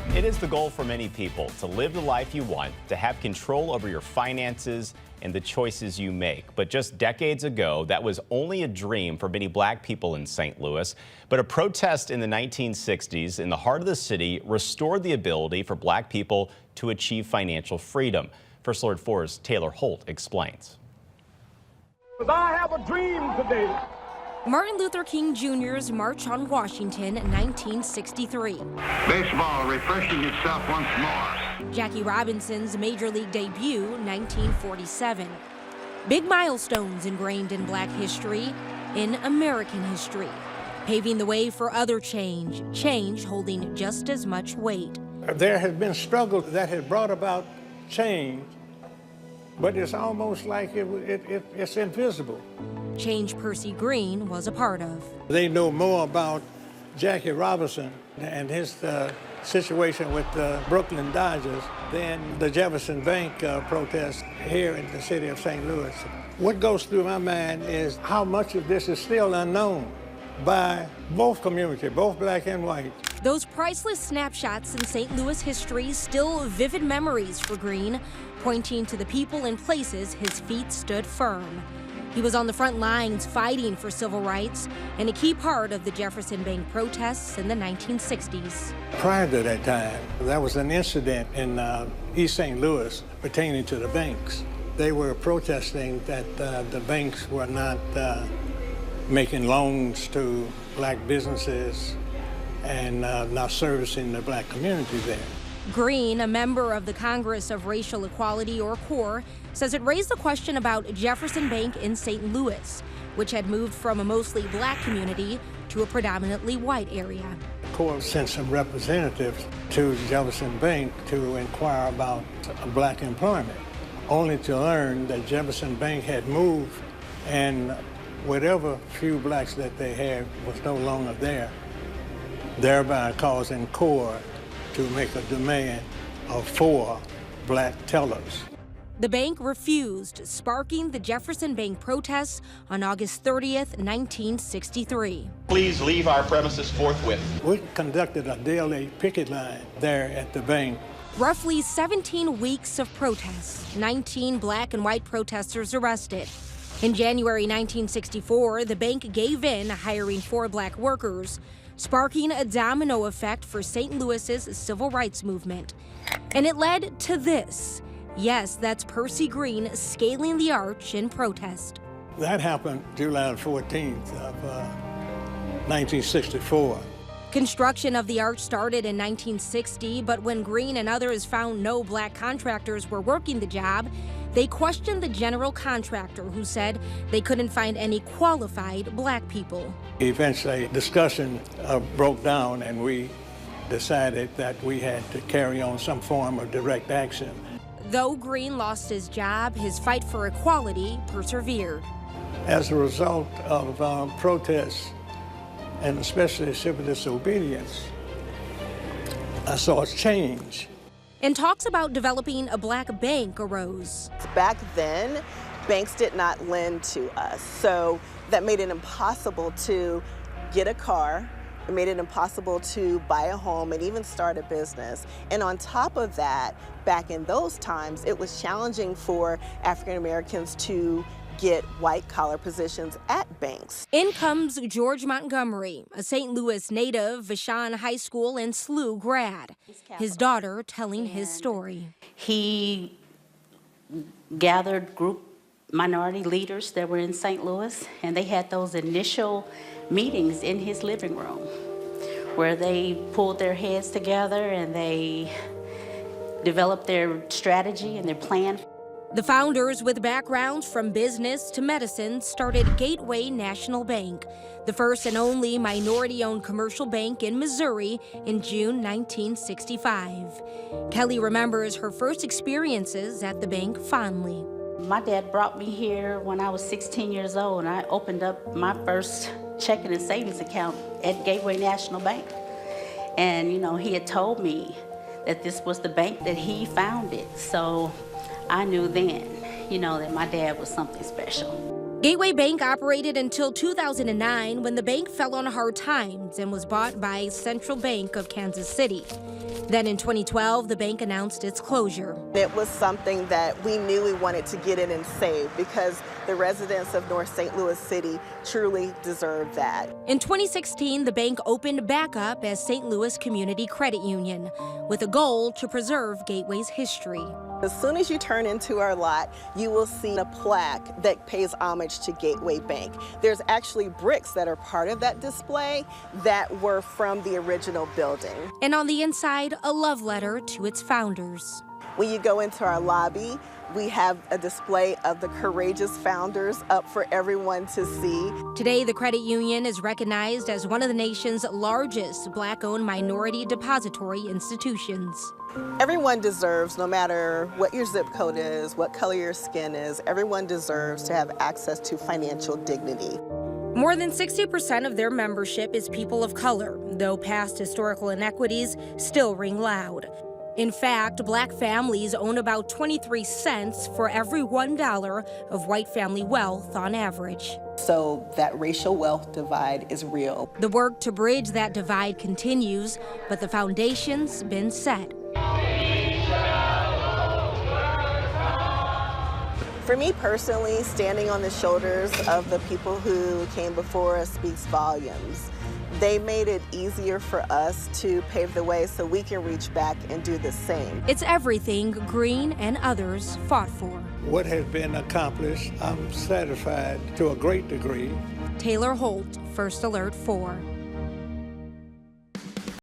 It is the goal for many people to live the life you want, to have control over your finances and the choices you make. But just decades ago, that was only a dream for many black people in St. Louis. But a protest in the 1960s in the heart of the city restored the ability for black people to achieve financial freedom. First Lord 4's Taylor Holt explains. I have a dream today. Martin Luther King Jr.'s March on Washington, 1963. Baseball refreshing itself once more. Jackie Robinson's Major League debut, 1947. Big milestones ingrained in black history, in American history, paving the way for other change holding just as much weight. There has been struggle that has brought about change, but it's almost like it's invisible. Change Percy Green was a part of. They know more about Jackie Robinson and his situation with the Brooklyn Dodgers than the Jefferson Bank protest here in the city of St. Louis. What goes through my mind is how much of this is still unknown by both communities, both black and white. Those priceless snapshots in St. Louis history, still vivid memories for Green, pointing to the people and places his feet stood firm. He was on the front lines fighting for civil rights and a key part of the Jefferson Bank protests in the 1960s. Prior to that time, there was an incident in East St. Louis pertaining to the banks. They were protesting that the banks were not making loans to black businesses and not servicing the black community there. Green, a member of the Congress of Racial Equality, or CORE, says it raised the question about Jefferson Bank in St. Louis, which had moved from a mostly black community to a predominantly white area. CORE sent some representatives to Jefferson Bank to inquire about black employment, only to learn that Jefferson Bank had moved and whatever few blacks that they had was no longer there, thereby causing CORE to make a demand of 4 black tellers. The bank refused, sparking the Jefferson Bank protests on August 30th, 1963. Please leave our premises forthwith. We conducted a daily picket line there at the bank. Roughly 17 weeks of protests, 19 black and white protesters arrested. In January 1964, the bank gave in, hiring 4 black workers, sparking a domino effect for St. Louis's civil rights movement. And it led to this. Yes, that's Percy Green scaling the arch in protest. That happened July 14th of 1964. Construction of the arch started in 1960, but when Green and others found no black contractors were working the job, they questioned the general contractor, who said they couldn't find any qualified black people. Eventually, discussion broke down, and we decided that we had to carry on some form of direct action. Though Green lost his job, his fight for equality persevered. As a result of protests, and especially civil disobedience, I saw a change. And talks about developing a black bank arose. Back then, banks did not lend to us, so that made it impossible to get a car. It made it impossible to buy a home and even start a business. And on top of that, back in those times, it was challenging for African Americans to get white-collar positions at banks. In comes George Montgomery, a St. Louis native, Vashon High School and SLU grad. His daughter telling his story. He gathered group minority leaders that were in St. Louis, and they had those initial meetings in his living room where they pulled their heads together and they developed their strategy and their plan. The founders, with backgrounds from business to medicine, started Gateway National Bank, the first and only minority-owned commercial bank in Missouri, in June 1965. Kelly remembers her first experiences at the bank fondly. My dad brought me here when I was 16 years old, and I opened up my first checking and savings account at Gateway National Bank. And, you know, he had told me that this was the bank that he founded. So I knew then, you know, that my dad was something special. Gateway Bank operated until 2009 when the bank fell on hard times and was bought by Central Bank of Kansas City. Then in 2012, the bank announced its closure. It was something that we knew we wanted to get in and save because the residents of North St. Louis City truly deserve that. In 2016, the bank opened back up as St. Louis Community Credit Union with a goal to preserve Gateway's history. As soon as you turn into our lot, you will see a plaque that pays homage to Gateway Bank. There's actually bricks that are part of that display that were from the original building. And on the inside, a love letter to its founders. When you go into our lobby, we have a display of the courageous founders up for everyone to see. Today, the credit union is recognized as one of the nation's largest Black-owned minority depository institutions. Everyone deserves, no matter what your zip code is, what color your skin is, everyone deserves to have access to financial dignity. More than 60% of their membership is people of color, though past historical inequities still ring loud. In fact, Black families own about 23 cents for every $1 of white family wealth on average. So that racial wealth divide is real. The work to bridge that divide continues, but the foundation's been set. For me personally, standing on the shoulders of the people who came before us speaks volumes. They made it easier for us to pave the way so we can reach back and do the same. It's everything Green and others fought for. What has been accomplished, I'm satisfied to a great degree. Taylor Holt, First Alert 4.